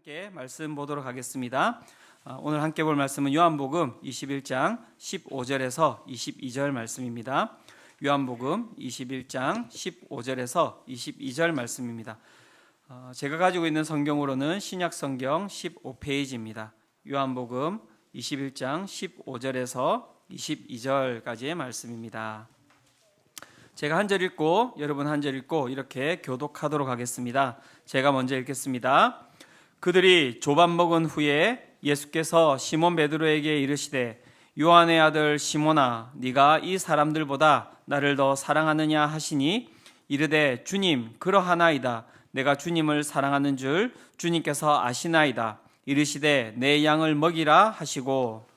함께 말씀 보도록 하겠습니다. 오늘 함께 볼 말씀은 요한복음 21장 15절에서 22절 말씀입니다. 요한복음 21장 15절에서 22절 말씀입니다. 제가 가지고 있는 성경으로는 신약성경 15페이지입니다. 요한복음 21장 15절에서 22절까지의 말씀입니다. 제가 한 절 읽고 여러분 한 절 읽고 이렇게 교독하도록 하겠습니다. 제가 먼저 읽겠습니다. 그들이 조밥 먹은 후에 예수께서 시몬 베드로에게 이르시되 요한의 아들 시몬아 네가 이 사람들보다 나를 더 사랑하느냐 하시니 이르되 주님 그러하나이다. 내가 주님을 사랑하는 줄 주님께서 아시나이다. 이르시되 내 양을 먹이라 하시고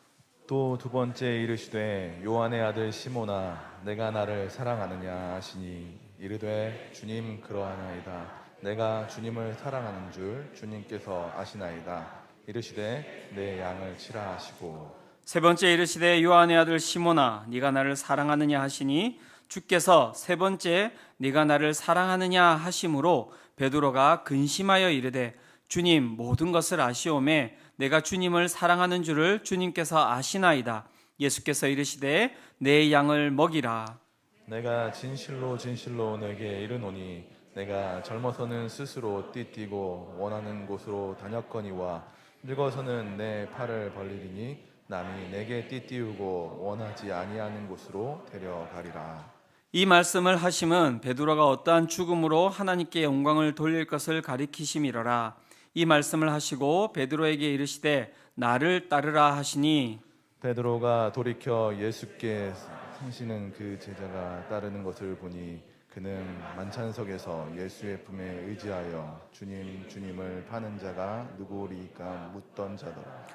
또 두 번째 이르시되 요한의 아들 시몬아 내가 나를 사랑하느냐 하시니 이르되 주님 그러하나이다. 내가 주님을 사랑하는 줄 주님께서 아시나이다. 이르시되 내 양을 치라 하시고 세 번째 이르시되 요한의 아들 시몬아 네가 나를 사랑하느냐 하시니 주께서 세 번째 네가 나를 사랑하느냐 하심으로 베드로가 근심하여 이르되 주님 모든 것을 아시오매 내가 주님을 사랑하는 줄을 주님께서 아시나이다. 예수께서 이르시되 내 양을 먹이라. 내가 진실로 진실로 내게 이르노니 내가 젊어서는 스스로 띠뛰고 원하는 곳으로 다녔거니와 늙어서는 내 팔을 벌리리니 남이 내게 띠띠우고 원하지 아니하는 곳으로 데려가리라. 이 말씀을 하심은 베드로가 어떠한 죽음으로 하나님께 영광을 돌릴 것을 가리키심이로라. 이 말씀을 하시고 베드로에게 이르시되 나를 따르라 하시니 베드로가 돌이켜 예수께 상시는 그 제자가 따르는 것을 보니 그는 만찬석에서 예수의 품에 의지하여 주님 주님을 파는 자가 누구리까 묻던 자더라.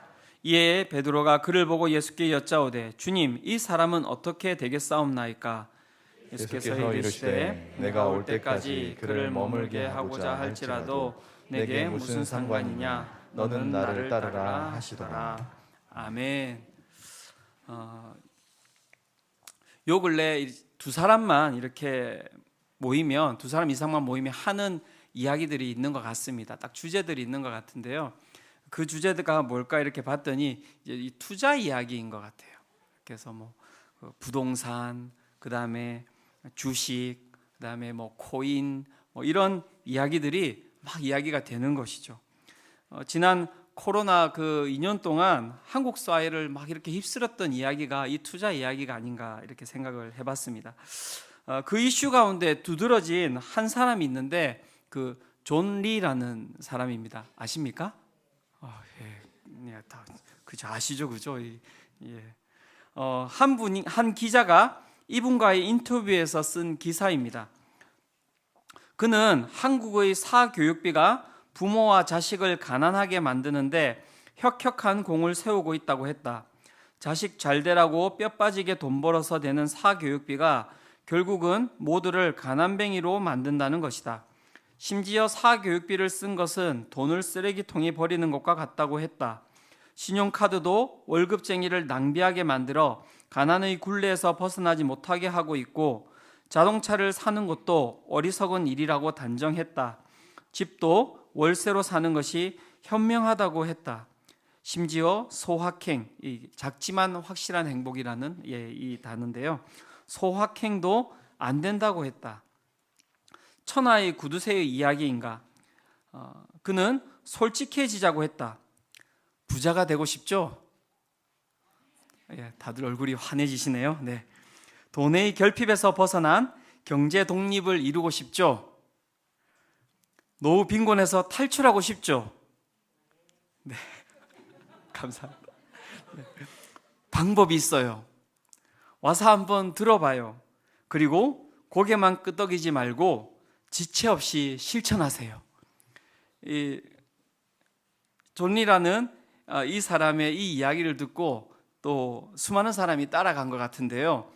이에 베드로가 그를 보고 예수께 여짜오되 주님 이 사람은 어떻게 되겠사옵나이까? 예수께서 이르시되 내가 올 때까지 그를 머물게 하고자 할지라도 내게 무슨 상관이냐? 너는 나를 따르라 하시더라. 아멘. 요 근래 두 사람만 이렇게 모이면 두 사람 이상만 모이면 하는 이야기들이 있는 것 같습니다. 딱 주제들이 있는 것 같은데요. 그 주제가 뭘까 이렇게 봤더니 이제 이 투자 이야기인 것 같아요. 그래서 뭐 부동산, 그 다음에 주식, 그 다음에 뭐 코인, 뭐 이런 이야기들이 막 이야기가 되는 것이죠. 지난 코로나 그 2년 동안 한국 사회를 막 이렇게 휩쓸었던 이야기가 이 투자 이야기가 아닌가 이렇게 생각을 해봤습니다. 그 이슈 가운데 두드러진 한 사람이 있는데 그 존 리라는 사람입니다. 아십니까? 예, 다 그죠 아시죠, 그죠? 예. 한 기자가 이분과의 인터뷰에서 쓴 기사입니다. 그는 한국의 사교육비가 부모와 자식을 가난하게 만드는데 혁혁한 공을 세우고 있다고 했다. 자식 잘 되라고 뼈 빠지게 돈 벌어서 되는 사교육비가 결국은 모두를 가난뱅이로 만든다는 것이다. 심지어 사교육비를 쓴 것은 돈을 쓰레기통에 버리는 것과 같다고 했다. 신용카드도 월급쟁이를 낭비하게 만들어 가난의 굴레에서 벗어나지 못하게 하고 있고 자동차를 사는 것도 어리석은 일이라고 단정했다. 집도 월세로 사는 것이 현명하다고 했다. 심지어 소확행, 작지만 확실한 행복이라는 이 단어인데요. 소확행도 안 된다고 했다. 천하의 구두쇠의 이야기인가? 그는 솔직해지자고 했다. 부자가 되고 싶죠? 예, 다들 얼굴이 환해지시네요. 네. 돈의 결핍에서 벗어난 경제 독립을 이루고 싶죠? 노후 빈곤에서 탈출하고 싶죠? 네. 감사합니다. 네. 방법이 있어요. 와서 한번 들어봐요. 그리고 고개만 끄덕이지 말고 지체 없이 실천하세요. 존리라는 이 사람의 이 이야기를 듣고 또 수많은 사람이 따라간 것 같은데요.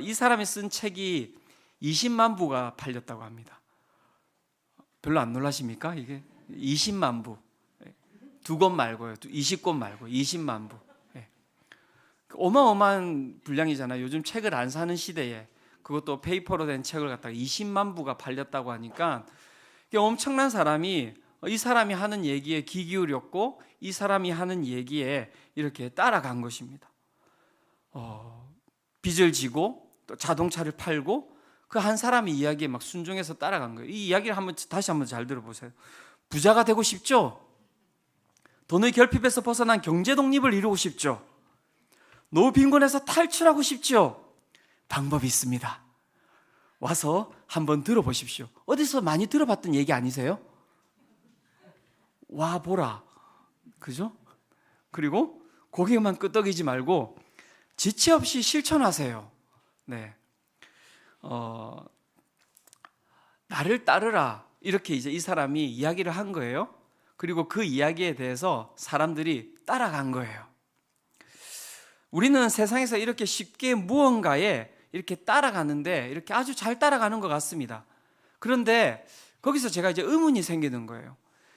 이 사람이 쓴 책이 20만 부가 팔렸다고 합니다. 별로 안 놀라십니까? 이게 20만 부. 두 권 말고요. 20권 말고 20만 부. 어마어마한 분량이잖아요. 요즘 책을 안 사는 시대에 그것도 페이퍼로 된 책을 갖다가 20만 부가 팔렸다고 하니까 엄청난 사람이 이 사람이 하는 얘기에 귀 기울였고 이 사람이 하는 얘기에 이렇게 따라간 것입니다. 빚을 지고 또 자동차를 팔고 그 한 사람의 이야기에 막 순종해서 따라간 거예요. 이 이야기를 다시 한번 잘 들어보세요. 부자가 되고 싶죠? 돈의 결핍에서 벗어난 경제 독립을 이루고 싶죠? 노후 빈곤에서 탈출하고 싶죠? 방법이 있습니다. 와서 한번 들어보십시오. 어디서 많이 들어봤던 얘기 아니세요? 와 보라, 그죠? 그리고 고개만 끄덕이지 말고 지체 없이 실천하세요. 네, 나를 따르라 이렇게 이제 이 사람이 이야기를 한 거예요. 그리고 그 이야기에 대해서 사람들이 따라간 거예요. 우리는 세상에서 이렇게 쉽게 무언가에 이렇게 따라가는데 이렇게 아주 잘 따라가는 것 같습니다. 그런데 거기서 제가 이제 의문이 생기는 거예요.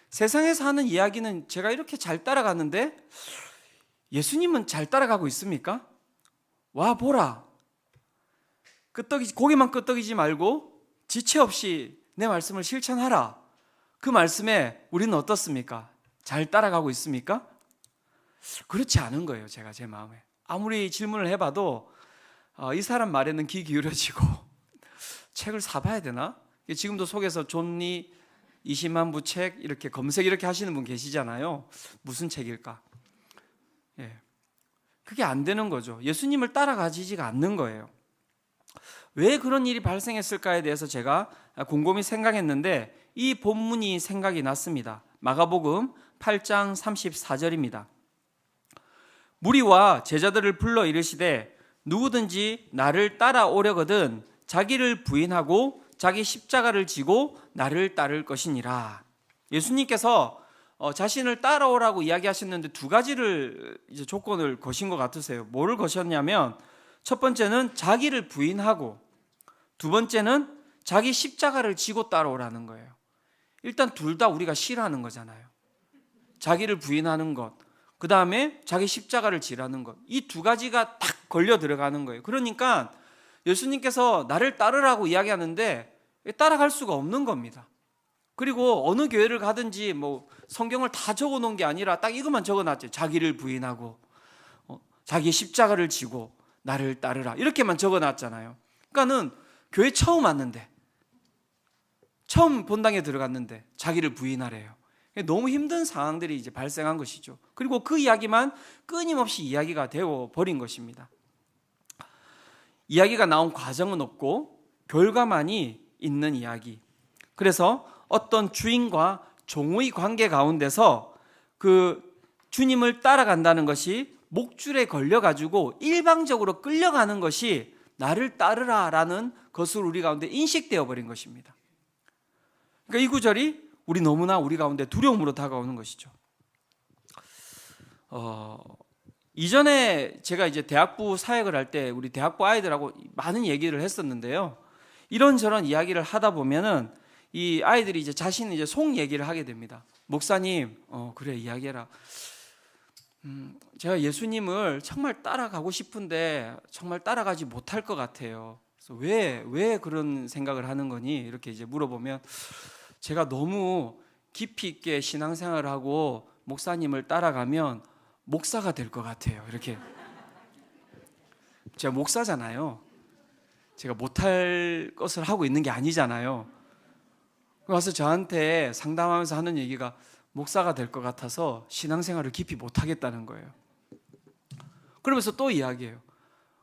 세상에서 하는 이야기는 제가 이렇게 잘 따라가는데 예수님은 잘 따라가고 있습니까? 와 보라, 고개만 끄덕이지 말고 지체 없이 내 말씀을 실천하라. 그 말씀에 우리는 어떻습니까? 잘 따라가고 있습니까? 그렇지 않은 거예요. 제 마음에 아무리 질문을 해봐도 이 사람 말에는 귀 기울여지고 책을 사봐야 되나? 지금도 속에서 존리 20만 부 책 이렇게 검색 이렇게 하시는 분 계시잖아요. 무슨 책일까? 예, 그게 안 되는 거죠. 예수님을 따라가지지가 않는 거예요. 왜 그런 일이 발생했을까에 대해서 제가 곰곰이 생각했는데 이 본문이 생각이 났습니다. 마가복음 8장 34절입니다. 무리와 제자들을 불러 이르시되 누구든지 나를 따라오려거든 자기를 부인하고 자기 십자가를 지고 나를 따를 것이니라. 예수님께서 자신을 따라오라고 이야기하셨는데 두 가지를 이제 조건을 거신 것 같으세요. 뭐를 거셨냐면 첫 번째는 자기를 부인하고 두 번째는 자기 십자가를 지고 따라오라는 거예요. 일단 둘 다 우리가 싫어하는 거잖아요. 자기를 부인하는 것, 그 다음에 자기 십자가를 지라는 것, 이 두 가지가 딱 걸려 들어가는 거예요. 그러니까 예수님께서 나를 따르라고 이야기하는데 따라갈 수가 없는 겁니다. 그리고 어느 교회를 가든지 뭐 성경을 다 적어 놓은 게 아니라 딱 이것만 적어 놨죠. 자기를 부인하고 자기 십자가를 지고 나를 따르라 이렇게만 적어 놨잖아요. 그러니까는 교회 처음 왔는데 처음 본당에 들어갔는데 자기를 부인하래요. 너무 힘든 상황들이 이제 발생한 것이죠. 그리고 그 이야기만 끊임없이 이야기가 되어 버린 것입니다. 이야기가 나온 과정은 없고 결과만이 있는 이야기. 그래서 어떤 주인과 종의 관계 가운데서 그 주님을 따라간다는 것이 목줄에 걸려가지고 일방적으로 끌려가는 것이 나를 따르라라는 것으로 우리 가운데 인식되어 버린 것입니다. 그러니까 이 구절이 너무나 우리 가운데 두려움으로 다가오는 것이죠. 이전에 제가 이제 대학부 사역을 할 때 우리 대학부 아이들하고 많은 얘기를 했었는데요. 이런저런 이야기를 하다 보면은 이 아이들이 이제 자신이 이제 속 얘기를 하게 됩니다. 목사님, 그래 이야기해라. 제가 예수님을 정말 따라가고 싶은데 정말 따라가지 못할 것 같아요. 그래서 왜 그런 생각을 하는 거니? 이렇게 이제 물어보면 제가 너무 깊이 있게 신앙생활을 하고 목사님을 따라가면 목사가 될 것 같아요. 이렇게. 제가 목사잖아요. 제가 못할 것을 하고 있는 게 아니잖아요. 와서 저한테 상담하면서 하는 얘기가 목사가 될 것 같아서 신앙생활을 깊이 못하겠다는 거예요. 그러면서 또 이야기해요.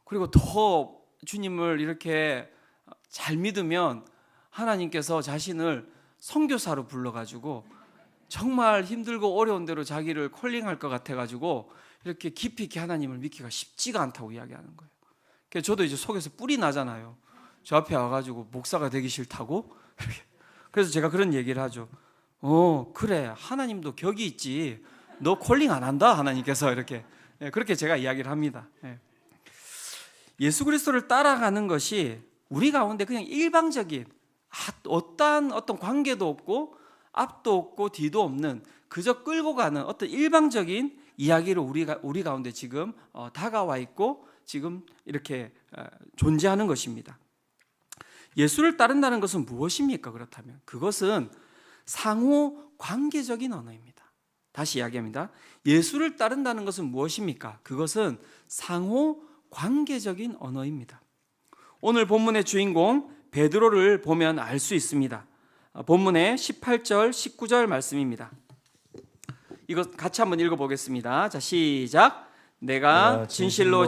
그리고 더 주님을 이렇게 잘 믿으면 하나님께서 자신을 선교사로 불러가지고 정말 힘들고 어려운 대로 자기를 콜링할 것 같아가지고 이렇게 깊이 있게 하나님을 믿기가 쉽지가 않다고 이야기하는 거예요. 그래서 저도 이제 속에서 뿔이 나잖아요. 저 앞에 와가지고 목사가 되기 싫다고? 그래서 제가 그런 얘기를 하죠. 그래 하나님도 격이 있지. 너 콜링 안 한다 하나님께서 이렇게 그렇게 제가 이야기를 합니다. 예수 그리스도를 따라가는 것이 우리 가운데 그냥 일방적인 어떤 관계도 없고 앞도 없고 뒤도 없는 그저 끌고 가는 어떤 일방적인 이야기로 우리 가운데 지금 다가와 있고 지금 이렇게 존재하는 것입니다. 예수를 따른다는 것은 무엇입니까? 그렇다면 그것은 상호 관계적인 언어입니다. 다시 이야기합니다. 예수를 따른다는 것은 무엇입니까? 그것은 상호 관계적인 언어입니다. 오늘 본문의 주인공 베드로를 보면 알 수 있습니다. 본문의 18절, 19절 말씀입니다. 이거 같이 한번 읽어보겠습니다. 자, 시작. 내가 진실로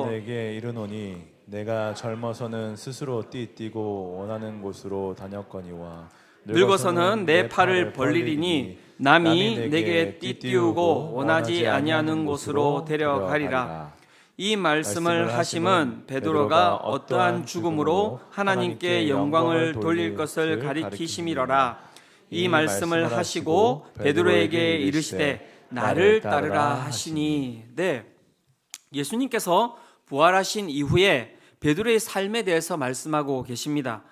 내게 이르노니 내가 젊어서는 스스로 띠뛰고 원하는 곳으로 다녔거니와 늙어서는 내 팔을 벌리리니 남이 내게 띠띠우고 원하지 아니하는 곳으로 데려가리라. 이 말씀을 하심은 베드로가 어떠한 죽음으로 하나님께 영광을 돌릴 것을 가리키심이로라. 이 말씀을 하시고 베드로에게 이르시되 나를 따르라 하시니. 네, 예수님께서 부활하신 이후에 베드로의 삶에 대해서 말씀하고 계십니다.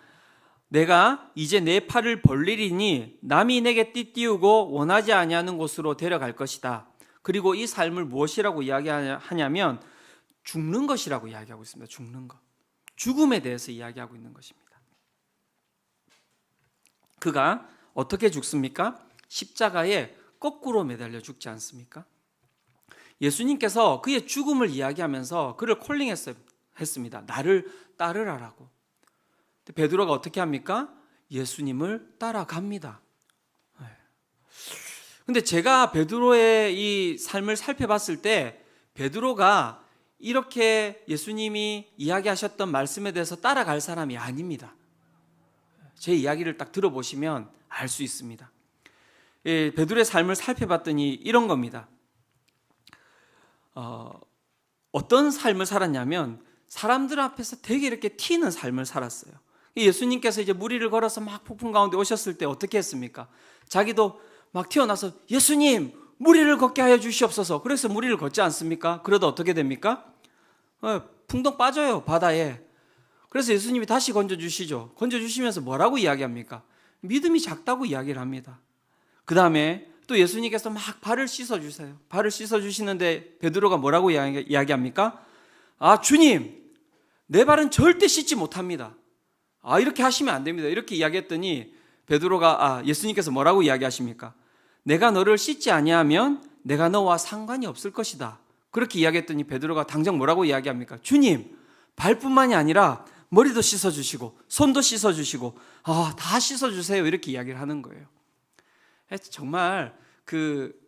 내가 이제 내 팔을 벌리리니 남이 내게 띠띠우고 원하지 아니하는 곳으로 데려갈 것이다. 그리고 이 삶을 무엇이라고 이야기하냐면 죽는 것이라고 이야기하고 있습니다. 죽는 것. 죽음에 대해서 이야기하고 있는 것입니다. 그가 어떻게 죽습니까? 십자가에 거꾸로 매달려 죽지 않습니까? 예수님께서 그의 죽음을 이야기하면서 그를 콜링했습니다. 나를 따르라라고. 베드로가 어떻게 합니까? 예수님을 따라갑니다. 근데 제가 베드로의 이 삶을 살펴봤을 때 베드로가 이렇게 예수님이 이야기하셨던 말씀에 대해서 따라갈 사람이 아닙니다. 제 이야기를 딱 들어보시면 알 수 있습니다. 베드로의 삶을 살펴봤더니 이런 겁니다. 어떤 삶을 살았냐면 사람들 앞에서 되게 이렇게 튀는 삶을 살았어요. 예수님께서 이제 무리를 걸어서 막 폭풍 가운데 오셨을 때 어떻게 했습니까? 자기도 막 튀어나서 예수님 무리를 걷게 하여 주시옵소서. 그래서 무리를 걷지 않습니까? 그러다 어떻게 됩니까? 풍덩 빠져요, 바다에. 그래서 예수님이 다시 건져주시죠. 건져주시면서 뭐라고 이야기합니까? 믿음이 작다고 이야기를 합니다. 그 다음에 또 예수님께서 막 발을 씻어주세요. 발을 씻어주시는데 베드로가 뭐라고 이야기합니까? 아, 주님, 내 발은 절대 씻지 못합니다. 아, 이렇게 하시면 안 됩니다. 이렇게 이야기했더니 베드로가 예수님께서 뭐라고 이야기하십니까? 내가 너를 씻지 아니하면 내가 너와 상관이 없을 것이다. 그렇게 이야기했더니 베드로가 당장 뭐라고 이야기합니까? 주님, 발뿐만이 아니라 머리도 씻어주시고 손도 씻어주시고 다 씻어주세요. 이렇게 이야기를 하는 거예요. 정말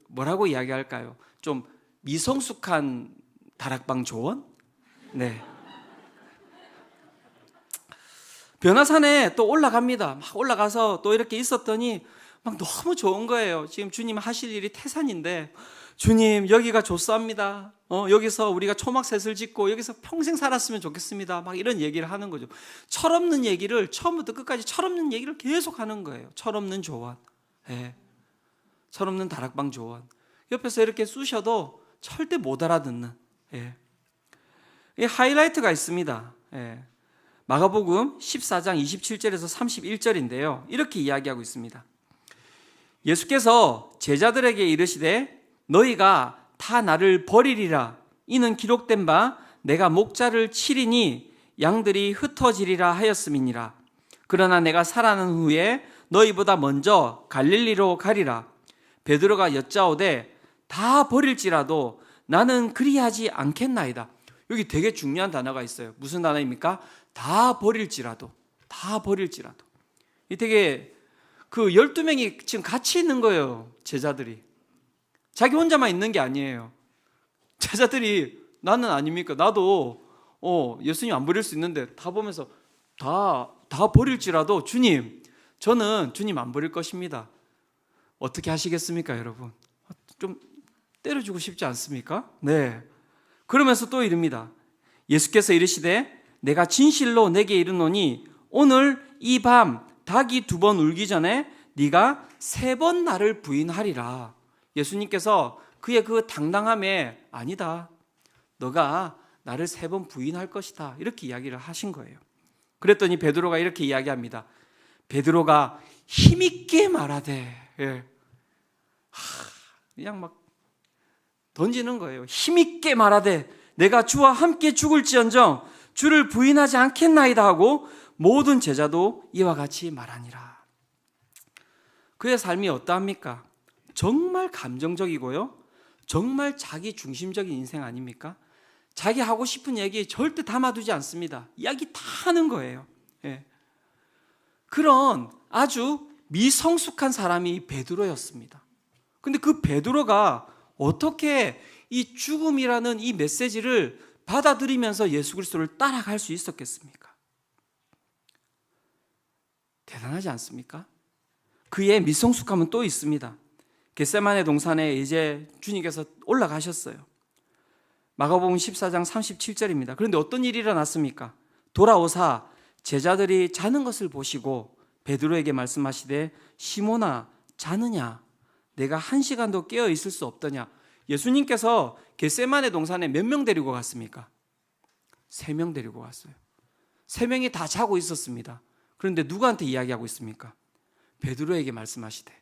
뭐라고 이야기할까요? 좀 미성숙한 다락방 조언? 네. 변화산에 또 올라갑니다. 막 올라가서 또 이렇게 있었더니 막 너무 좋은 거예요. 지금 주님 하실 일이 태산인데 주님 여기가 좋사옵니다. 여기서 우리가 초막셋을 짓고 여기서 평생 살았으면 좋겠습니다. 막 이런 얘기를 하는 거죠. 철없는 얘기를 처음부터 끝까지 철없는 얘기를 계속 하는 거예요. 철없는 조언. 네. 철없는 다락방 조언. 옆에서 이렇게 쑤셔도 절대 못 알아듣는. 예. 이 하이라이트가 있습니다. 예. 마가복음 14장 27절에서 31절인데요. 이렇게 이야기하고 있습니다. 예수께서 제자들에게 이르시되 너희가 다 나를 버리리라. 이는 기록된 바 내가 목자를 치리니 양들이 흩어지리라 하였음이니라. 그러나 내가 살아난 후에 너희보다 먼저 갈릴리로 가리라. 베드로가 여짜오되 다 버릴지라도 나는 그리하지 않겠나이다. 여기 되게 중요한 단어가 있어요. 무슨 단어입니까? 다 버릴지라도. 다 버릴지라도. 이 되게 12명이 지금 같이 있는 거예요. 제자들이. 자기 혼자만 있는 게 아니에요. 제자들이 나는 아닙니까? 나도 예수님 안 버릴 수 있는데 다 보면서 다 버릴지라도 주님, 저는 주님 안 버릴 것입니다. 어떻게 하시겠습니까, 여러분? 좀 때려주고 싶지 않습니까? 네. 그러면서 또 이릅니다. 예수께서 이르시되 내가 진실로 내게 이르노니 오늘 이 밤 닭이 2번 울기 전에 네가 3번 나를 부인하리라. 예수님께서 그의 그 당당함에 아니다. 너가 나를 3번 부인할 것이다. 이렇게 이야기를 하신 거예요. 그랬더니 베드로가 이렇게 이야기합니다. 베드로가 힘있게 말하되 그냥 막 던지는 거예요. 힘있게 말하되 내가 주와 함께 죽을지언정 주를 부인하지 않겠나이다 하고 모든 제자도 이와 같이 말하니라. 그의 삶이 어떠합니까? 정말 감정적이고요. 정말 자기 중심적인 인생 아닙니까? 자기 하고 싶은 얘기 절대 담아두지 않습니다. 이야기 다 하는 거예요. 예. 그런 아주 미성숙한 사람이 베드로였습니다. 근데 그 베드로가 어떻게 이 죽음이라는 이 메시지를 받아들이면서 예수 그리스도를 따라갈 수 있었겠습니까? 대단하지 않습니까? 그의 미성숙함은 또 있습니다. 겟세마네 동산에 이제 주님께서 올라가셨어요. 마가복음 14장 37절입니다. 그런데 어떤 일이 일어났습니까? 돌아오사 제자들이 자는 것을 보시고 베드로에게 말씀하시되 시몬아 자느냐? 내가 1시간도 깨어 있을 수 없더냐? 예수님께서 겟세마네 동산에 몇 명 데리고 갔습니까? 3명 데리고 갔어요. 3명이 다 자고 있었습니다. 그런데 누구한테 이야기하고 있습니까? 베드로에게 말씀하시되.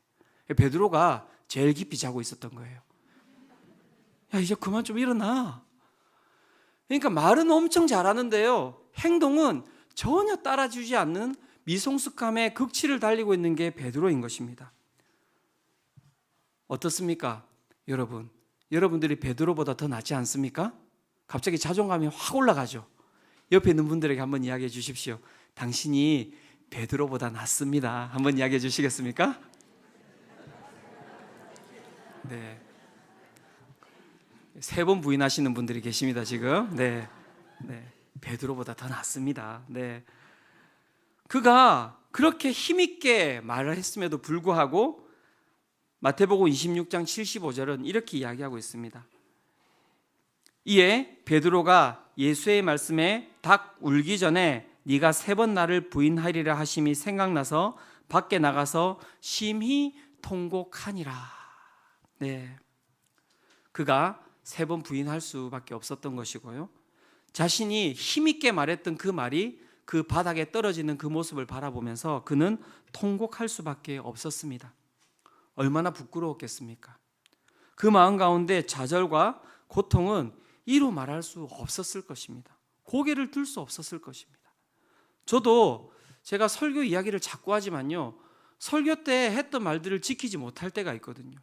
베드로가 제일 깊이 자고 있었던 거예요. 야, 이제 그만 좀 일어나. 그러니까 말은 엄청 잘하는데요, 행동은 전혀 따라주지 않는 미성숙함의 극치를 달리고 있는 게 베드로인 것입니다. 어떻습니까? 여러분들이 베드로보다 더 낫지 않습니까? 갑자기 자존감이 확 올라가죠. 옆에 있는 분들에게 한번 이야기해 주십시오. 당신이 베드로보다 낫습니다. 한번 이야기해 주시겠습니까? 네. 3번 부인하시는 분들이 계십니다, 지금. 네. 베드로보다 더 낫습니다. 네. 그가 그렇게 힘있게 말을 했음에도 불구하고 마태복음 26장 75절은 이렇게 이야기하고 있습니다. 이에 베드로가 예수의 말씀에 닭 울기 전에 네가 3번 나를 부인하리라 하심이 생각나서 밖에 나가서 심히 통곡하니라. 네. 그가 3번 부인할 수밖에 없었던 것이고요. 자신이 힘있게 말했던 그 말이 그 바닥에 떨어지는 그 모습을 바라보면서 그는 통곡할 수밖에 없었습니다. 얼마나 부끄러웠겠습니까? 그 마음 가운데 좌절과 고통은 이루 말할 수 없었을 것입니다. 고개를 들 수 없었을 것입니다. 저도 제가 설교 이야기를 자꾸 하지만요, 설교 때 했던 말들을 지키지 못할 때가 있거든요.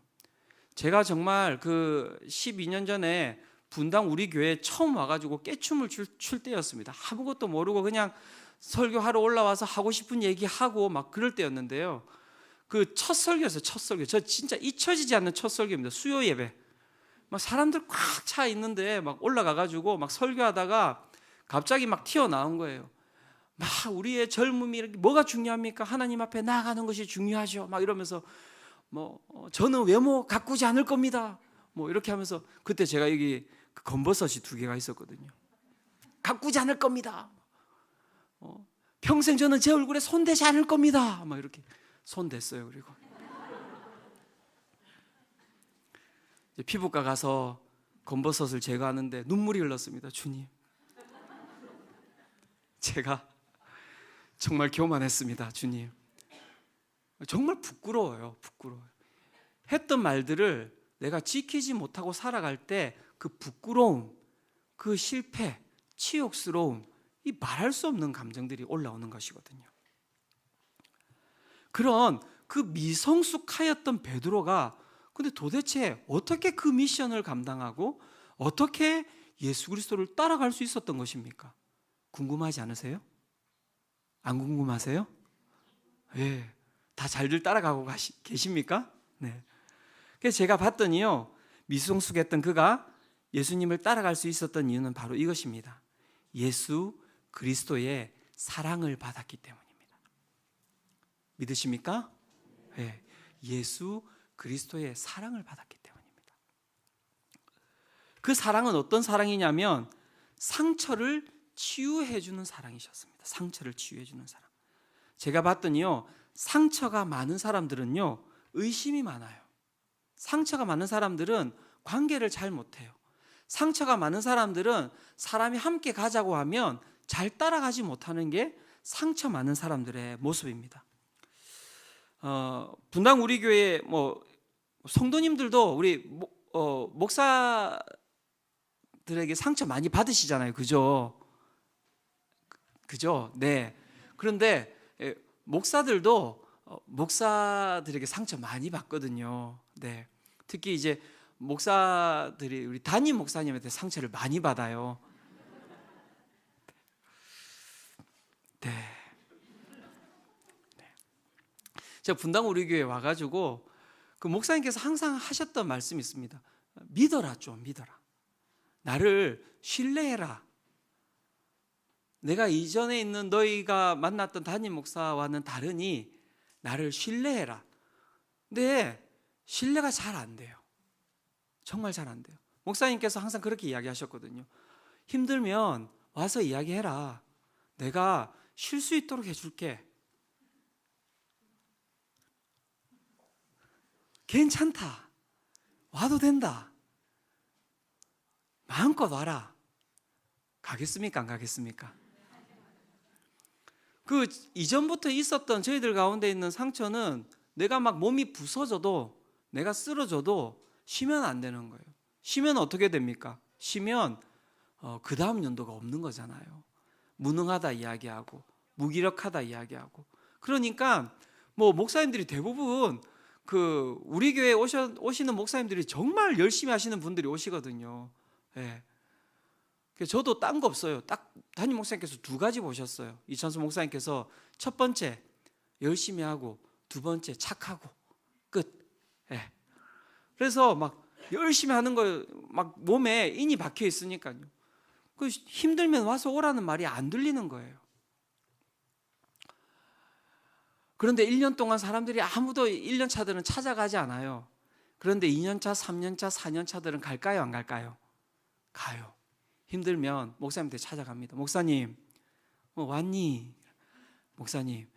제가 정말 그 12년 전에 분당 우리 교회에 처음 와가지고 깨춤을 출 때였습니다. 아무것도 모르고 그냥 설교하러 올라와서 하고 싶은 얘기하고 막 그럴 때였는데요. 그 첫 설교였어요. 첫 설교. 저 진짜 잊혀지지 않는 첫 설교입니다. 수요 예배. 막 사람들 꽉 차 있는데 막 올라가가지고 막 설교하다가 갑자기 막 튀어나온 거예요. 막 우리의 젊음이 뭐가 중요합니까? 하나님 앞에 나아가는 것이 중요하죠. 막 이러면서 저는 외모 가꾸지 않을 겁니다. 이렇게 하면서 그때 제가 여기 검버섯이 2개가 있었거든요. 가꾸지 않을 겁니다. 평생 저는 제 얼굴에 손대지 않을 겁니다. 막 이렇게 손댔어요. 그리고 이제 피부과 가서 검버섯을 제거하는데 눈물이 흘렀습니다. 주님, 제가 정말 교만했습니다. 주님, 정말 부끄러워요. 했던 말들을 내가 지키지 못하고 살아갈 때 그 부끄러움, 그 실패, 치욕스러움, 이 말할 수 없는 감정들이 올라오는 것이거든요. 그런 그 미성숙하였던 베드로가 근데 도대체 어떻게 그 미션을 감당하고 어떻게 예수 그리스도를 따라갈 수 있었던 것입니까? 궁금하지 않으세요? 안 궁금하세요? 네, 다 잘들 따라가고 계십니까? 네. 그래서 제가 봤더니요, 미성숙했던 그가 예수님을 따라갈 수 있었던 이유는 바로 이것입니다. 예수 그리스도의 사랑을 받았기 때문입니다. 믿으십니까? 네. 예수 그리스도의 사랑을 받았기 때문입니다. 그 사랑은 어떤 사랑이냐면 상처를 치유해 주는 사랑이셨습니다. 상처를 치유해 주는 사랑. 제가 봤더니요, 상처가 많은 사람들은요, 의심이 많아요. 상처가 많은 사람들은 관계를 잘 못해요. 상처가 많은 사람들은 사람이 함께 가자고 하면 잘 따라가지 못하는 게 상처 많은 사람들의 모습입니다. 분당 우리 교회 성도님들도 우리 목사들에게 상처 많이 받으시잖아요. 그죠? 네. 그런데 목사들도 목사들에게 상처 많이 받거든요. 네. 특히 이제 목사들이 우리 담임 목사님한테 상처를 많이 받아요. 네. 제가 분당 우리 교회 와가지고 그 목사님께서 항상 하셨던 말씀이 있습니다. 믿어라, 좀 믿어라. 나를 신뢰해라. 내가 이전에 있는 너희가 만났던 담임 목사와는 다르니 나를 신뢰해라. 근데 신뢰가 잘 안 돼요. 정말 잘 안 돼요. 목사님께서 항상 그렇게 이야기하셨거든요. 힘들면 와서 이야기해라. 내가 쉴 수 있도록 해줄게. 괜찮다. 와도 된다. 마음껏 와라. 가겠습니까? 안 가겠습니까? 그 이전부터 있었던 저희들 가운데 있는 상처는 내가 막 몸이 부서져도, 내가 쓰러져도 쉬면 안 되는 거예요. 쉬면 어떻게 됩니까? 쉬면 그 다음 연도가 없는 거잖아요. 무능하다 이야기하고 무기력하다 이야기하고. 그러니까 뭐 목사님들이 대부분 그 우리 교회에 오시는 목사님들이 정말 열심히 하시는 분들이 오시거든요. 예. 저도 딴 거 없어요. 딱 담임 목사님께서 두 가지 보셨어요. 이찬수 목사님께서 첫 번째 열심히 하고, 두 번째 착하고, 끝. 예. 그래서 막 열심히 하는 거 막 몸에 인이 박혀 있으니까요. 그 힘들면 와서 오라는 말이 안 들리는 거예요. 그런데 1년 동안 사람들이 아무도 1년 차들은 찾아가지 않아요. 그런데 2년 차, 3년 차, 4년 차들은 갈까요, 안 갈까요? 가요. 힘들면 목사님한테 찾아갑니다. 목사님, 왔니? 목사님,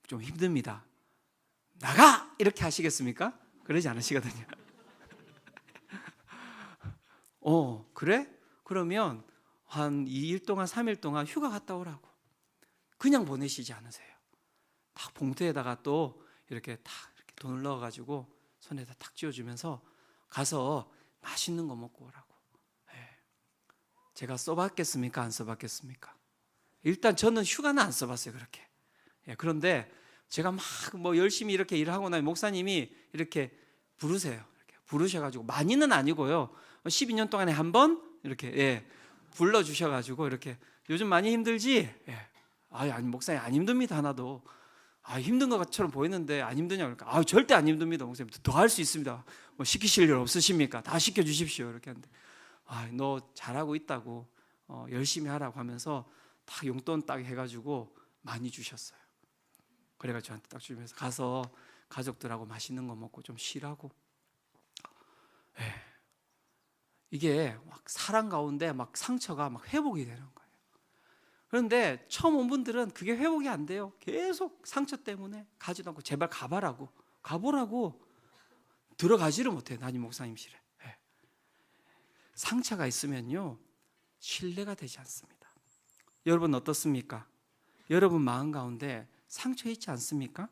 좀 힘듭니다. 나가! 이렇게 하시겠습니까? 그러지 않으시거든요. 그래? 그러면 한 2일 동안, 3일 동안 휴가 갔다 오라고. 그냥 보내시지 않으세요. 딱 봉투에다가 또 이렇게 돈을 넣어가지고 손에다 탁 쥐어주면서 가서 맛있는 거 먹고 오라고. 제가 써봤겠습니까? 안 써봤겠습니까? 일단 저는 휴가는 안 써봤어요, 그렇게. 그런데 제가 막 뭐 열심히 이렇게 일하고 나면 목사님이 이렇게 부르세요. 이렇게 부르셔가지고, 많이는 아니고요. 12년 동안에 한 번 이렇게 불러주셔가지고 이렇게, 요즘 많이 힘들지? 아니 목사님 안 힘듭니다, 하나도. 힘든 것처럼 보이는데 안 힘드냐고. 그러니까 절대 안 힘듭니다, 목사님. 더 할 수 있습니다. 뭐 시키실 일 없으십니까? 다 시켜주십시오. 이렇게 하는데, 너 잘하고 있다고, 열심히 하라고 하면서 딱 용돈 딱 해가지고 많이 주셨어요. 그래가지고 저한테 딱 주면서 가서 가족들하고 맛있는 거 먹고 좀 쉬라고. 이게 막 사랑 가운데 막 상처가 막 회복이 되는 거예요. 그런데 처음 온 분들은 그게 회복이 안 돼요. 계속 상처 때문에 가지도 않고, 제발 가보라고 들어가지를 못해요, 담임 목사님실에. 상처가 있으면요, 신뢰가 되지 않습니다. 여러분 어떻습니까? 여러분 마음 가운데 상처 있지 않습니까?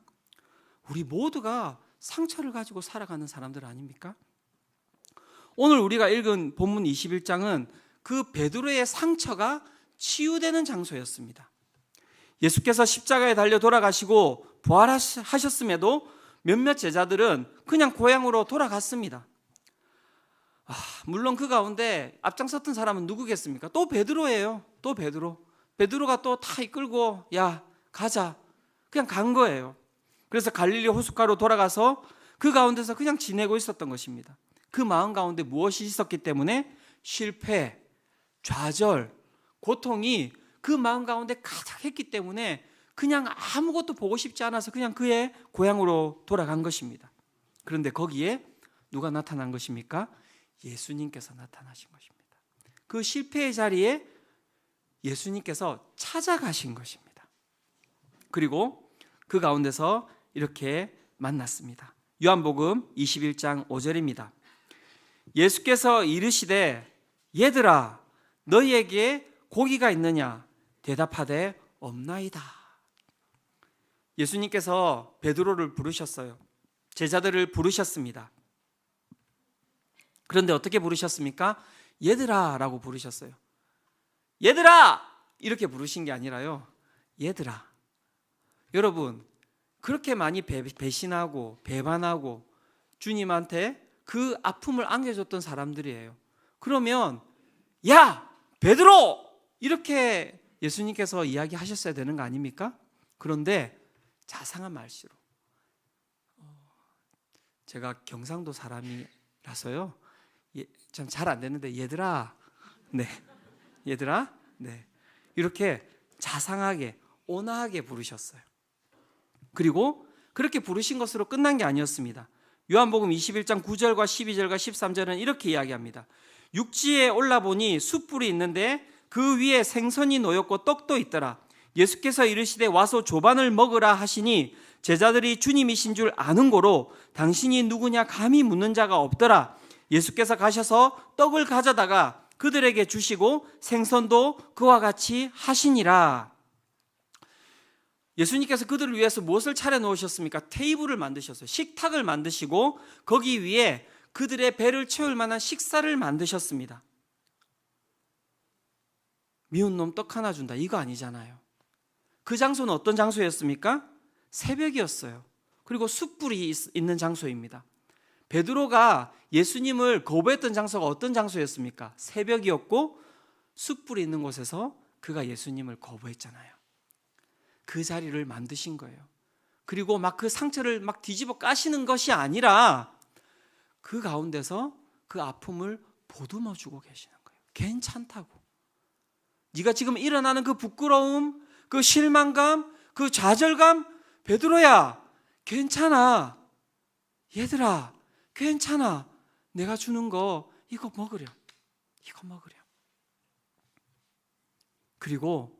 우리 모두가 상처를 가지고 살아가는 사람들 아닙니까? 오늘 우리가 읽은 본문 21장은 그 베드로의 상처가 치유되는 장소였습니다. 예수께서 십자가에 달려 돌아가시고 부활하셨음에도 몇몇 제자들은 그냥 고향으로 돌아갔습니다. 물론 그 가운데 앞장섰던 사람은 누구겠습니까? 또 베드로예요. 또 베드로가 또 다 이끌고, 야 가자, 그냥 간 거예요. 그래서 갈릴리 호숫가로 돌아가서 그 가운데서 그냥 지내고 있었던 것입니다. 그 마음 가운데 무엇이 있었기 때문에? 실패, 좌절, 고통이 그 마음 가운데 가득했기 때문에 그냥 아무것도 보고 싶지 않아서 그냥 그의 고향으로 돌아간 것입니다. 그런데 거기에 누가 나타난 것입니까? 예수님께서 나타나신 것입니다. 그 실패의 자리에 예수님께서 찾아가신 것입니다. 그리고 그 가운데서 이렇게 만났습니다. 요한복음 21장 5절입니다. 예수께서 이르시되 얘들아 너희에게 고기가 있느냐? 대답하되 없나이다. 예수님께서 베드로를 부르셨어요. 제자들을 부르셨습니다. 그런데 어떻게 부르셨습니까? 얘들아 라고 부르셨어요. 얘들아! 이렇게 부르신 게 아니라요, 얘들아. 여러분, 그렇게 많이 배신하고 배반하고 주님한테 그 아픔을 안겨줬던 사람들이에요. 그러면 야 베드로 이렇게 예수님께서 이야기하셨어야 되는 거 아닙니까? 그런데 자상한 말씨로, 제가 경상도 사람이라서요 참 잘 안 되는데 얘들아, 네, 얘들아, 네, 이렇게 자상하게 온화하게 부르셨어요. 그리고 그렇게 부르신 것으로 끝난 게 아니었습니다. 요한복음 21장 9절과 12절과 13절은 이렇게 이야기합니다. 육지에 올라보니 숯불이 있는데 그 위에 생선이 놓였고 떡도 있더라. 예수께서 이르시되 와서 조반을 먹으라 하시니 제자들이 주님이신 줄 아는 고로 당신이 누구냐 감히 묻는 자가 없더라. 예수께서 가셔서 떡을 가져다가 그들에게 주시고 생선도 그와 같이 하시니라. 예수님께서 그들을 위해서 무엇을 차려 놓으셨습니까? 테이블을 만드셨어요. 식탁을 만드시고 거기 위에 그들의 배를 채울 만한 식사를 만드셨습니다. 미운 놈 떡 하나 준다 이거 아니잖아요. 그 장소는 어떤 장소였습니까? 새벽이었어요. 그리고 숯불이 있는 장소입니다. 베드로가 예수님을 거부했던 장소가 어떤 장소였습니까? 새벽이었고 숯불이 있는 곳에서 그가 예수님을 거부했잖아요. 그 자리를 만드신 거예요. 그리고 막 그 상처를 막 뒤집어 까시는 것이 아니라 그 가운데서 그 아픔을 보듬어 주고 계시는 거예요. 괜찮다고. 네가 지금 일어나는 그 부끄러움, 그 실망감, 그 좌절감, 베드로야 괜찮아. 얘들아 괜찮아. 내가 주는 거 이거 먹으렴. 이거 먹으렴. 그리고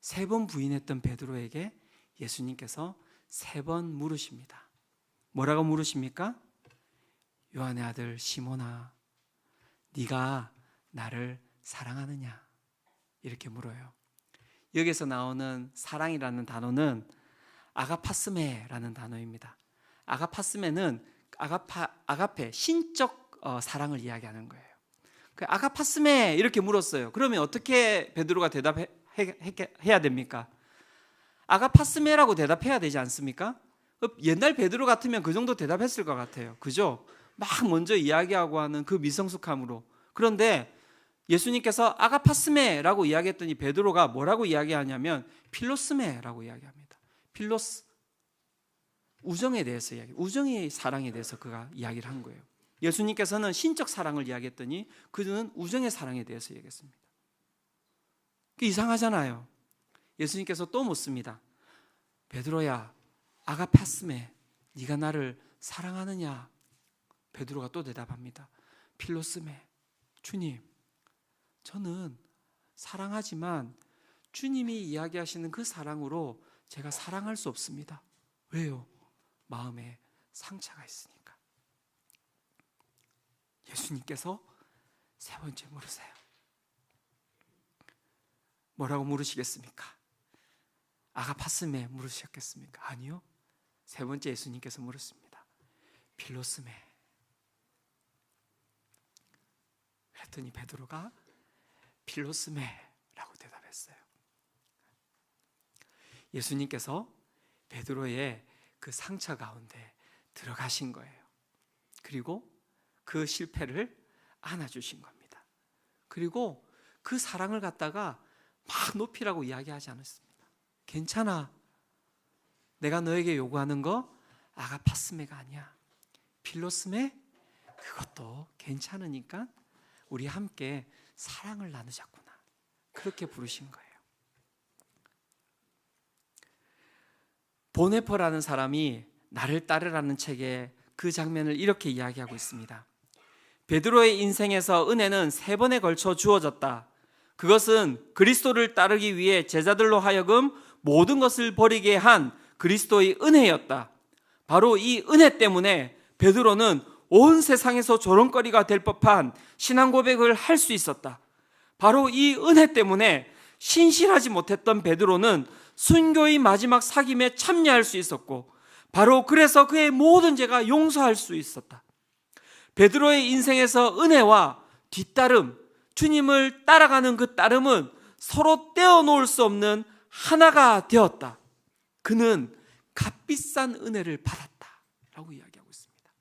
3번 부인했던 베드로에게 예수님께서 3번 물으십니다. 뭐라고 물으십니까? 요한의 아들 시몬아, 네가 나를 사랑하느냐? 이렇게 물어요. 여기서 나오는 사랑이라는 단어는 아가파스메라는 단어입니다. 아가파스메는 아가페, 신적 사랑을 이야기하는 거예요. 아가파스메 이렇게 물었어요. 그러면 어떻게 베드로가 대답해야 됩니까? 아가파스메라고 대답해야 되지 않습니까? 옛날 베드로 같으면 그 정도 대답했을 것 같아요. 그죠? 막 먼저 이야기하고 하는 그 미성숙함으로. 그런데 예수님께서 아가파스메라고 이야기했더니 베드로가 뭐라고 이야기하냐면 필로스메라고 이야기합니다. 필로스, 우정에 대해서 우정의 사랑에 대해서 그가 이야기를 한 거예요. 예수님께서는 신적 사랑을 이야기했더니 그는 우정의 사랑에 대해서 얘기했습니다. 그 이상하잖아요. 예수님께서 또 묻습니다. 베드로야, 아가파스메, 네가 나를 사랑하느냐? 베드로가 또 대답합니다. 필로스메, 주님, 저는 사랑하지만 주님이 이야기하시는 그 사랑으로 제가 사랑할 수 없습니다. 왜요? 마음에 상처가 있으니까. 예수님께서 3번째 물으세요. 뭐라고 물으시겠습니까? 아가파스메 물으셨겠습니까? 아니요. 3번째 예수님께서 물었습니다. 필로스메. 그랬더니 베드로가 필로스메라고 대답했어요. 예수님께서 베드로의 그 상처 가운데 들어가신 거예요. 그리고 그 실패를 안아주신 겁니다. 그리고 그 사랑을 갖다가 막 높이라고 이야기하지 않았습니다. 괜찮아. 내가 너에게 요구하는 거 아가파스메가 아니야. 필로스메? 그것도 괜찮으니까 우리 함께 사랑을 나누자꾸나. 그렇게 부르신 거예요. 보네퍼라는 사람이 나를 따르라는 책에 그 장면을 이렇게 이야기하고 있습니다. 베드로의 인생에서 은혜는 3번에 걸쳐 주어졌다. 그것은 그리스도를 따르기 위해 제자들로 하여금 모든 것을 버리게 한 그리스도의 은혜였다. 바로 이 은혜 때문에 베드로는 온 세상에서 조롱거리가 될 법한 신앙 고백을 할 수 있었다. 바로 이 은혜 때문에 신실하지 못했던 베드로는 순교의 마지막 사귐에 참여할 수 있었고, 바로 그래서 그의 모든 죄가 용서할 수 있었다. 베드로의 인생에서 은혜와 뒤따름, 주님을 따라가는 그 따름은 서로 떼어놓을 수 없는 하나가 되었다. 그는 값비싼 은혜를 받았다라고 이야기하고 있습니다.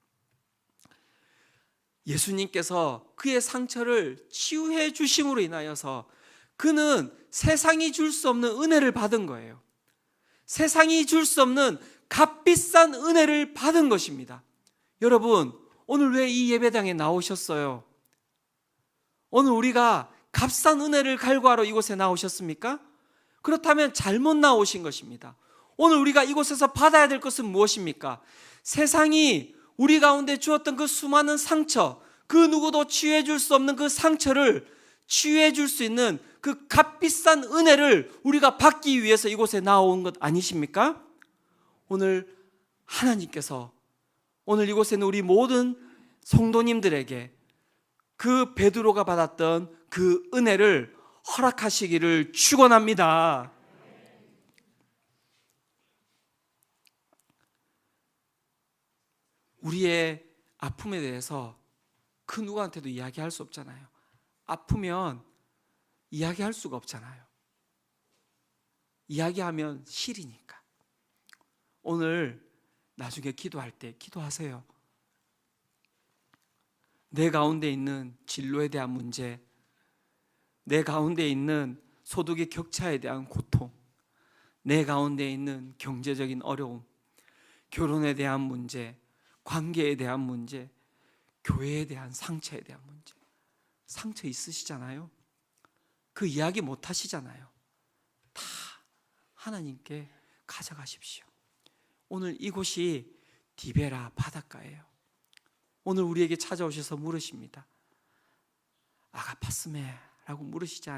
예수님께서 그의 상처를 치유해 주심으로 인하여서 그는 세상이 줄 수 없는 은혜를 받은 거예요. 세상이 줄 수 없는 값비싼 은혜를 받은 것입니다. 여러분, 오늘 왜 이 예배당에 나오셨어요? 오늘 우리가 값싼 은혜를 갈구하러 이곳에 나오셨습니까? 그렇다면 잘못 나오신 것입니다. 오늘 우리가 이곳에서 받아야 될 것은 무엇입니까? 세상이 우리 가운데 주었던 그 수많은 상처, 그 누구도 치유해 줄 수 없는 그 상처를 치유해 줄 수 있는 그 값비싼 은혜를 우리가 받기 위해서 이곳에 나온 것 아니십니까? 오늘 하나님께서 오늘 이곳에 있는 우리 모든 성도님들에게 그 베드로가 받았던 그 은혜를 허락하시기를 축원합니다. 우리의 아픔에 대해서 그 누구한테도 이야기할 수 없잖아요. 아프면 이야기할 수가 없잖아요. 이야기하면 실이니까. 오늘 나중에 기도할 때 기도하세요. 내 가운데 있는 진로에 대한 문제, 내 가운데 있는 소득의 격차에 대한 고통, 내 가운데 있는 경제적인 어려움, 결혼에 대한 문제, 관계에 대한 문제, 교회에 대한 상처에 대한 문제. 상처 있으시잖아요. 그 이야기 못 하시잖아요. 다 하나님께 가져가십시오. 오늘 이곳이 디베라 바닷가예요. 오늘 우리에게 찾아오셔서 물으십니다. 아가파스메라고 물으시지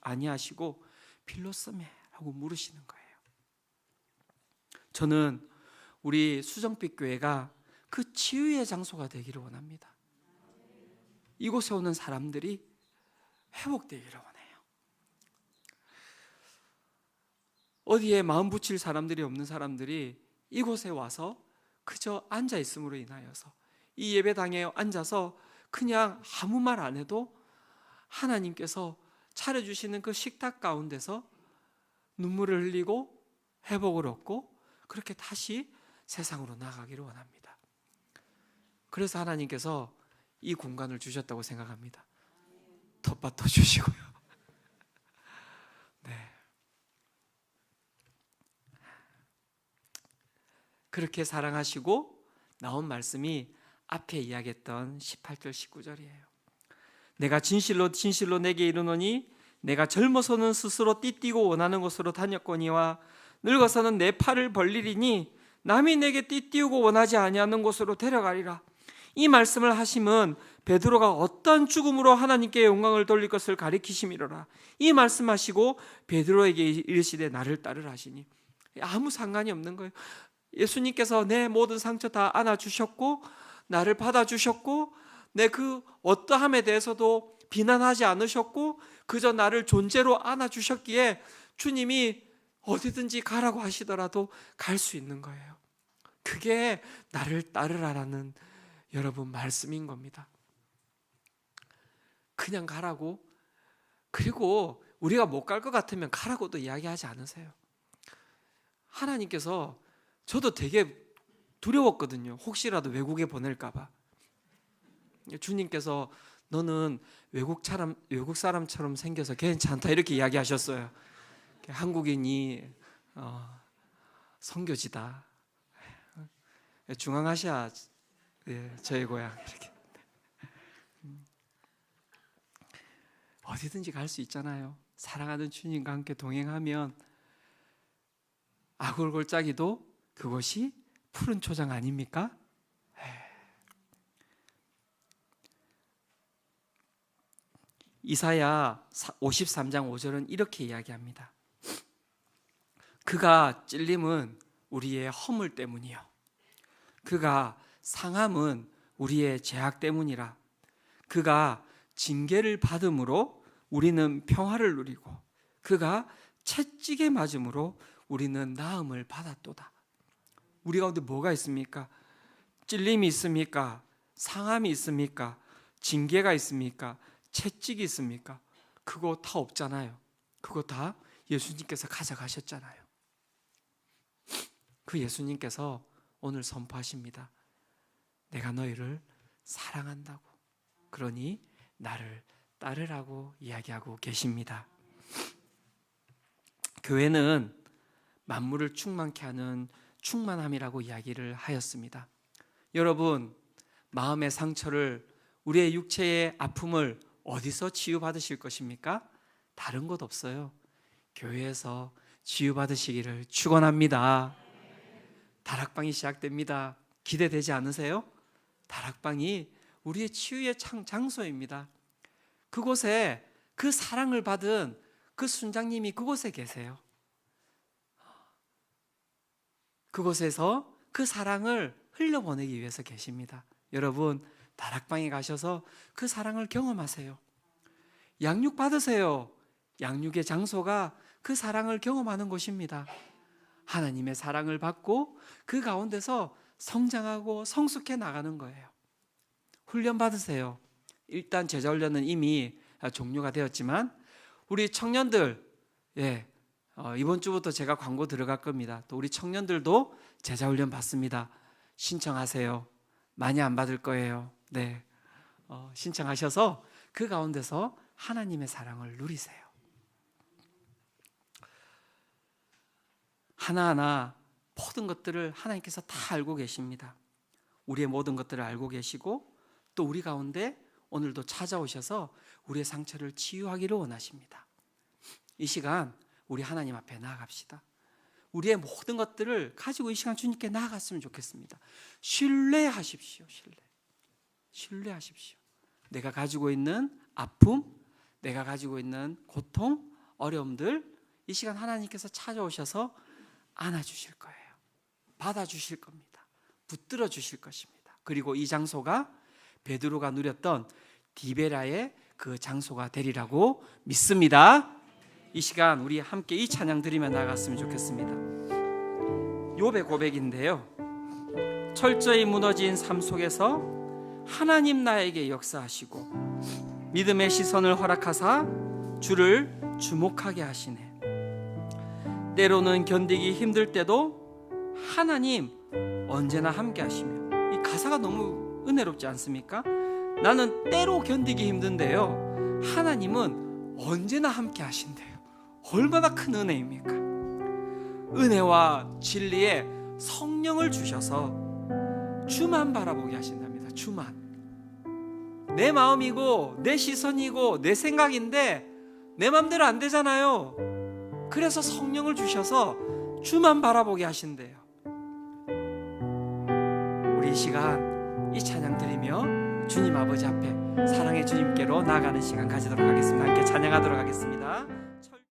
아니하시고 필로스메라고 물으시는 거예요. 저는 우리 수정빛 교회가 그 치유의 장소가 되기를 원합니다. 이곳에 오는 사람들이 회복되기를 원해요. 어디에 마음 붙일 사람들이 없는 사람들이 이곳에 와서 그저 앉아 있음으로 인하여서 이 예배당에 앉아서 그냥 아무 말 안 해도 하나님께서 차려주시는 그 식탁 가운데서 눈물을 흘리고 회복을 얻고 그렇게 다시 세상으로 나가기를 원합니다. 그래서 하나님께서 이 공간을 주셨다고 생각합니다. 텃밭도 주시고요. 네. 그렇게 사랑하시고 나온 말씀이 앞에 이야기했던 18절 19절이에요. 내가 진실로 진실로 내게 이르노니 내가 젊어서는 스스로 띠뛰고 원하는 곳으로 다녔거니와 늙어서는 내 팔을 벌리리니 남이 내게 띠띠우고 원하지 아니하는 곳으로 데려가리라. 이 말씀을 하심은 베드로가 어떤 죽음으로 하나님께 영광을 돌릴 것을 가리키심이로라. 이 말씀하시고 베드로에게 이르시되 나를 따르라 하시니 아무 상관이 없는 거예요. 예수님께서 내 모든 상처 다 안아주셨고 나를 받아주셨고 내 그 어떠함에 대해서도 비난하지 않으셨고 그저 나를 존재로 안아주셨기에 주님이 어디든지 가라고 하시더라도 갈 수 있는 거예요. 그게 나를 따르라라는 여러분 말씀인 겁니다. 그냥 가라고. 그리고 우리가 못 갈 것 같으면 가라고도 이야기하지 않으세요. 하나님께서 저도 되게 두려웠거든요. 혹시라도 외국에 보낼까 봐. 주님께서 너는 외국 사람처럼 생겨서 괜찮다 이렇게 이야기하셨어요. 한국인이 선교지다. 중앙아시아 저희 고향 이렇게 어디든지 갈 수 있잖아요. 사랑하는 주님과 함께 동행하면 아골골짜기도 그것이 푸른 초장 아닙니까? 이사야 53장 5절은 이렇게 이야기합니다. 그가 찔림은 우리의 허물 때문이요 그가 상함은 우리의 죄악 때문이라. 그가 징계를 받음으로 우리는 평화를 누리고 그가 채찍에 맞음으로 우리는 나음을 받았도다. 우리 가운데 뭐가 있습니까? 찔림이 있습니까? 상함이 있습니까? 징계가 있습니까? 채찍이 있습니까? 그거 다 없잖아요. 그거 다 예수님께서 가져가셨잖아요. 그 예수님께서 오늘 선포하십니다. 내가 너희를 사랑한다고. 그러니 나를 따르라고 이야기하고 계십니다. 교회는 만물을 충만케 하는 충만함이라고 이야기를 하였습니다. 여러분, 마음의 상처를, 우리의 육체의 아픔을 어디서 치유받으실 것입니까? 다른 곳 없어요. 교회에서 치유받으시기를 축원합니다. 다락방이 시작됩니다. 기대되지 않으세요? 다락방이 우리의 치유의 장소입니다. 그곳에 그 사랑을 받은 그 순장님이 그곳에 계세요. 그곳에서 그 사랑을 흘려보내기 위해서 계십니다. 여러분, 다락방에 가셔서 그 사랑을 경험하세요. 양육 받으세요. 양육의 장소가 그 사랑을 경험하는 곳입니다. 하나님의 사랑을 받고 그 가운데서 성장하고 성숙해 나가는 거예요. 훈련 받으세요. 일단 제자 훈련은 이미 종료가 되었지만 우리 청년들, 이번 주부터 제가 광고 들어갈 겁니다. 또 우리 청년들도 제자 훈련 받습니다. 신청하세요. 많이 안 받을 거예요. 네, 신청하셔서 그 가운데서 하나님의 사랑을 누리세요. 하나하나 모든 것들을 하나님께서 다 알고 계십니다. 우리의 모든 것들을 알고 계시고 또 우리 가운데 오늘도 찾아오셔서 우리의 상처를 치유하기를 원하십니다. 이 시간 우리 하나님 앞에 나아갑시다. 우리의 모든 것들을 가지고 이 시간 주님께 나아갔으면 좋겠습니다. 신뢰하십시오. 신뢰하십시오. 내가 가지고 있는 아픔, 내가 가지고 있는 고통, 어려움들, 이 시간 하나님께서 찾아오셔서 안아주실 거예요. 받아주실 겁니다. 붙들어 주실 것입니다. 그리고 이 장소가 베드로가 누렸던 디베라의 그 장소가 되리라고 믿습니다. 이 시간 우리 함께 이 찬양 드리며 나갔으면 좋겠습니다. 욥의 고백인데요, 철저히 무너진 삶 속에서 하나님 나에게 역사하시고 믿음의 시선을 허락하사 주를 주목하게 하시네. 때로는 견디기 힘들 때도 하나님 언제나 함께 하시며, 이 가사가 너무 은혜롭지 않습니까? 나는 때로 견디기 힘든데요, 하나님은 언제나 함께 하신대요. 얼마나 큰 은혜입니까? 은혜와 진리에 성령을 주셔서 주만 바라보게 하신답니다. 주만. 내 마음이고 내 시선이고 내 생각인데 내 마음대로 안 되잖아요. 그래서 성령을 주셔서 주만 바라보게 하신대요. 우리 이 시간 이 찬양 드리며 주님 아버지 앞에 사랑의 주님께로 나아가는 시간 가지도록 하겠습니다. 함께 찬양하도록 하겠습니다.